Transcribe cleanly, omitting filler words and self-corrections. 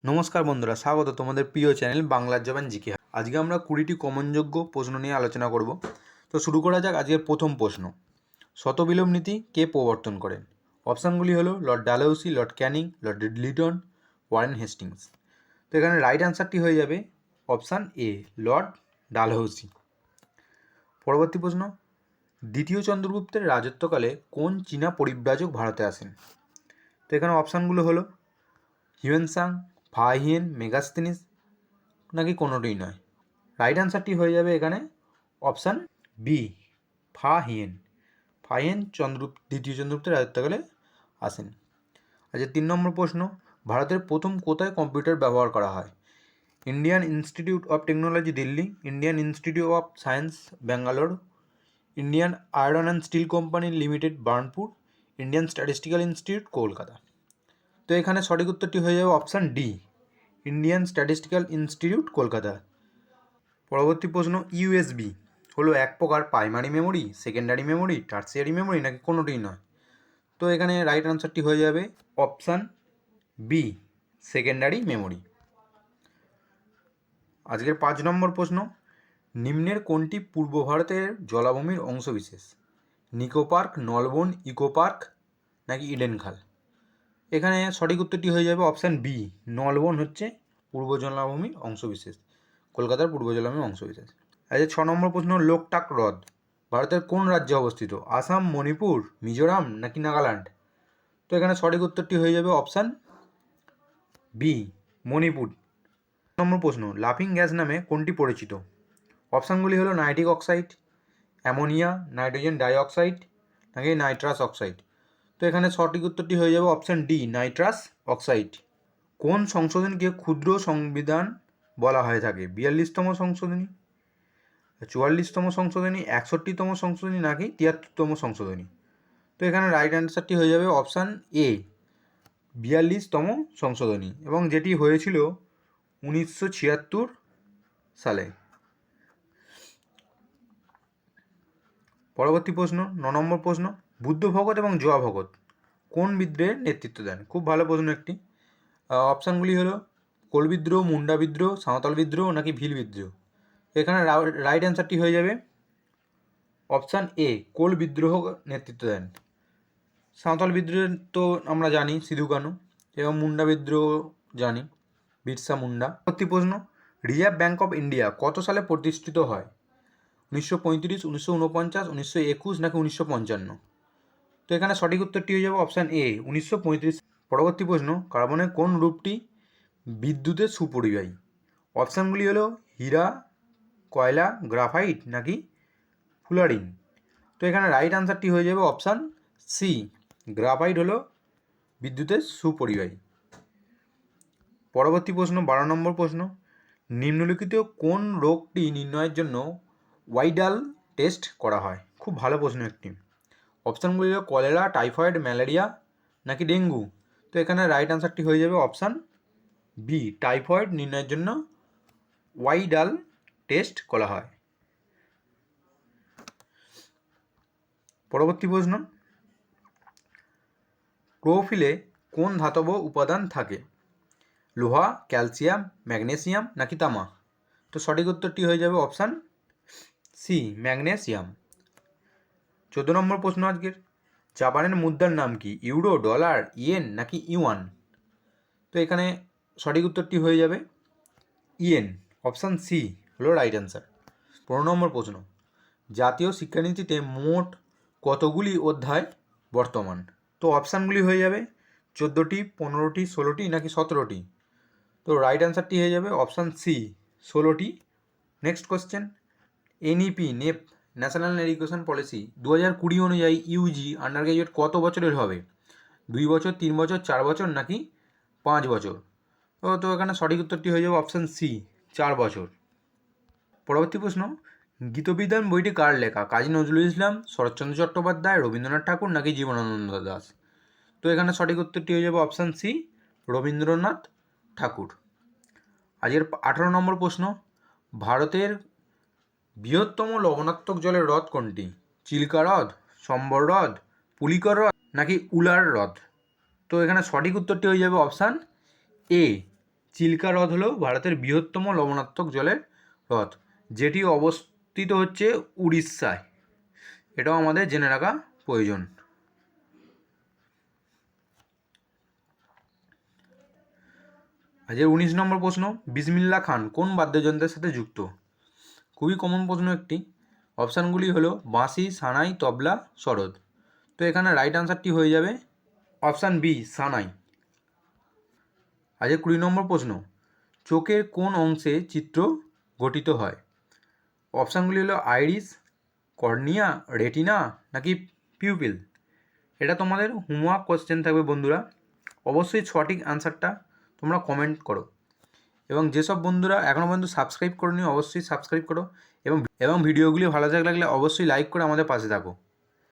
নমস্কার বন্ধুরা, স্বাগত তোমাদের প্রিয় চ্যানেল বাংলার জবান জিকে। আজকে আমরা 20টি কমনযোগ্য প্রশ্ন নিয়ে আলোচনা করব। তো শুরু করা যাক আজকের প্রথম প্রশ্ন। শতবিলোম নীতি কে প্রবর্তন করেন? অপশানগুলি হলো Lord Dalhousie, Lord Canning, Lord Liton, Warren Hastings. তো এখানে রাইট অ্যান্সারটি হয়ে যাবে অপশান এ, লর্ড ডালহৌসি। পরবর্তী প্রশ্ন, দ্বিতীয় চন্দ্রগুপ্তের রাজত্বকালে কোন চীনা পরিব্রাজক ভারতে আসেন? তো এখানে অপশানগুলো হলো হিউয়েনসাং, ফাহিয়েন, মেগাস্তিনিস, নাকি কোনোটিই নয়। রাইট অ্যান্সারটি হয়ে যাবে এখানে অপশান বি, ফাহিয়েন। ফাহিয়েন দ্বিতীয় চন্দ্রগুপ্তের রাজত্বকালে আসেন। আচ্ছা, 3 নম্বর প্রশ্ন, ভারতের প্রথম কোথায় কম্পিউটার ব্যবহার করা হয়? Indian institute of technology Delhi, Indian institute of science Bangalore, Indian iron and steel company limited Burnpur, Indian statistical institute Kolkata. তো এখানে সঠিক উত্তরটি হয়ে যাবে option D, Indian statistical institute Kolkata. পরবর্তী প্রশ্ন, ইউএসবি হলো এক প্রকার primary memory, secondary memory, tertiary memory, নাকি কোনোটিই নয়? তো এখানে রাইট আনসারটি হয়ে যাবে অপশান বি, সেকেন্ডারি মেমোরি। আজকের 5 নম্বর প্রশ্ন, নিম্নের কোনটি পূর্ব ভারতের জলাভূমির অংশবিশেষ? Nicco park, Nalban, eco park, নাকি ইডেন খাল? এখানে সঠিক উত্তরটি হয়ে যাবে অপশান বি, নলবন হচ্ছে পূর্ব জলাভূমির অংশবিশেষ, কলকাতার পূর্ব জলাভূমির অংশবিশেষ। আচ্ছা, 6 নম্বর প্রশ্ন, লোকটাক হ্রদ ভারতের কোন রাজ্যে অবস্থিত? আসাম, মণিপুর, মিজোরাম, নাকি নাগাল্যান্ড? তো এখানে সঠিক উত্তরটি হয়ে যাবে অপশান বি, মণিপুর। নম্বর প্রশ্ন, লাফিং গ্যাস নামে কোনটি পরিচিত? অপশানগুলি হলো nitric oxide, ammonia, nitrogen dioxide, নাকি নাইট্রাস অক্সাইড? তো এখানে সঠিক উত্তরটি হয়ে যাবে অপশান ডি, নাইট্রাস অক্সাইড। কোন সংশোধনীকে ক্ষুদ্র সংবিধান বলা হয়ে থাকে? 42তম সংশোধনী, 44তম সংশোধনী, 61তম সংশোধনী, নাকি 73তম সংশোধনী? তো এখানে রাইট অ্যান্সারটি হয়ে যাবে অপশান এ, 42তম সংশোধনী, এবং যেটি হয়েছিল 1976 সালে। পরবর্তী প্রশ্ন, 9 নম্বর প্রশ্ন, বুদ্ধ ভগত এবং জোয়া ভগত কোন বিদ্রোহের নেতৃত্ব দেন? খুব ভালো প্রশ্ন একটি। অপশানগুলি হলো কোল বিদ্রোহ, মুন্ডা বিদ্রোহ, সাঁওতাল বিদ্রোহ, নাকি ভিল বিদ্রোহ? এখানে রাইট অ্যান্সারটি হয়ে যাবে অপশান এ, কোল বিদ্রোহ নেতৃত্ব দেন। সাঁওতাল বিদ্রোহ তো আমরা জানি সিধু কানু, এবং মুন্ডা বিদ্রোহ জানি বিরসা মুন্ডা। পরবর্তী প্রশ্ন, রিজার্ভ ব্যাঙ্ক অফ ইন্ডিয়া কত সালে প্রতিষ্ঠিত হয়? 1935, 1949, 1921, নাকি 1955? তো এখানে সঠিক উত্তরটি হয়ে যাবে অপশান এ, 1935। পরবর্তী প্রশ্ন, কার্বনের কোন রূপটি বিদ্যুতের সুপরিবাহী? অপশানগুলি হলো হীরা, কয়লা, গ্রাফাইট, নাকি ফুলারিন? তো এখানে রাইট আনসারটি হয়ে যাবে অপশান সি, গ্রাফাইট হলো বিদ্যুতের সুপরিবাহী। পরবর্তী প্রশ্ন, 12 নম্বর প্রশ্ন, নিম্নলিখিত কোন রোগটি নির্ণয়ের জন্য ওয়াইডাল টেস্ট করা হয়? খুব ভালো প্রশ্ন একটি। অপশানগুলি হলো কলেরা, টাইফয়েড, ম্যালেরিয়া, নাকি ডেঙ্গু? তো এখানে রাইট আনসারটি হয়ে যাবে অপশান বি, টাইফয়েড নির্ণয়ের জন্য ওয়াইডাল টেস্ট করা হয়। পরবর্তী প্রশ্ন, ক্লোরোফিলে কোন ধাতব উপাদান থাকে? লোহা, ক্যালসিয়াম, ম্যাগনেসিয়াম, নাকি তামা? তো সঠিক উত্তরটি হয়ে যাবে অপশান সি, ম্যাগনেসিয়াম। 14 নম্বর প্রশ্ন আজকের, জাপানের মুদ্রার নাম কি? ইউরো, ডলার, ইয়েন, নাকি ইউয়ান? তো এখানে সঠিক উত্তরটি হয়ে যাবে ইয়েন, অপশান সি হলো রাইট অ্যান্সার। 15 নম্বর প্রশ্ন, জাতীয় শিক্ষানীতিতে মোট কতগুলি অধ্যায় বর্তমান? তো অপশানগুলি হয়ে যাবে 14টি, 15টি, 16টি, নাকি 17টি? তো রাইট অ্যান্সারটি হয়ে যাবে অপশান সি, 16টি। Next question, NEP NEP national education policy 2020 অনুযায়ী ইউজি আন্ডার গ্র্যাজুয়েট কত বছরের হবে? 2 বছর, 3 বছর, 4 বছর, নাকি 5 বছর? তো এখানে সঠিক উত্তরটি হয়ে যাবে অপশান সি, 4 বছর। পরবর্তী প্রশ্ন, গীতবিতান বইটি কার লেখা? কাজী নজরুল ইসলাম, শরৎচন্দ্র চট্টোপাধ্যায়, রবীন্দ্রনাথ ঠাকুর, নাকি জীবনানন্দ দাশ? তো এখানে সঠিক উত্তরটি হয়ে যাবে অপশান সি, রবীন্দ্রনাথ ঠাকুর। আজকের 18 নম্বর প্রশ্ন, ভারতের বৃহত্তম লবণাত্মক জলের হ্রদ কোনটি? চিল্কা হ্রদ, সম্বর হ্রদ, পুলিকর হ্রদ, নাকি উলার হ্রদ? তো এখানে সঠিক উত্তরটি হয়ে যাবে অপশান এ, চিল্কা হ্রদ হলো ভারতের বৃহত্তম লবণাত্মক জলের হ্রদ, যেটি অবস্থিত হচ্ছে উড়িষ্যায়। এটাও আমাদের জেনে রাখা প্রয়োজন। আজকের 19 নম্বর প্রশ্ন, বিসমিল্লাহ খান কোন বাদ্যযন্ত্রের সাথে যুক্ত? খুবই কমন প্রশ্ন একটি। অপশানগুলি হলো বাঁশি, সানাই, তবলা, সরোদ। তো এখানে রাইট আনসারটি হয়ে যাবে অপশান বি, সানাই। আজকের 20 নম্বর প্রশ্ন, চোখের কোন অংশে চিত্র গঠিত হয়? অপশানগুলি হলো আইরিস, কর্নিয়া, রেটিনা নাকি পিউপিল। এটা তোমাদের হোমওয়ার্ক কোশ্চেন থাকবে বন্ধুরা। অবশ্যই সঠিক অ্যান্সারটা তোমরা কমেন্ট করো, এবং যেসব বন্ধুরা এখনও পর্যন্ত সাবস্ক্রাইব করোনি অবশ্যই সাবস্ক্রাইব করো, এবং ভিডিওগুলি ভালো লাগলে অবশ্যই লাইক করে আমাদের পাশে থাকো।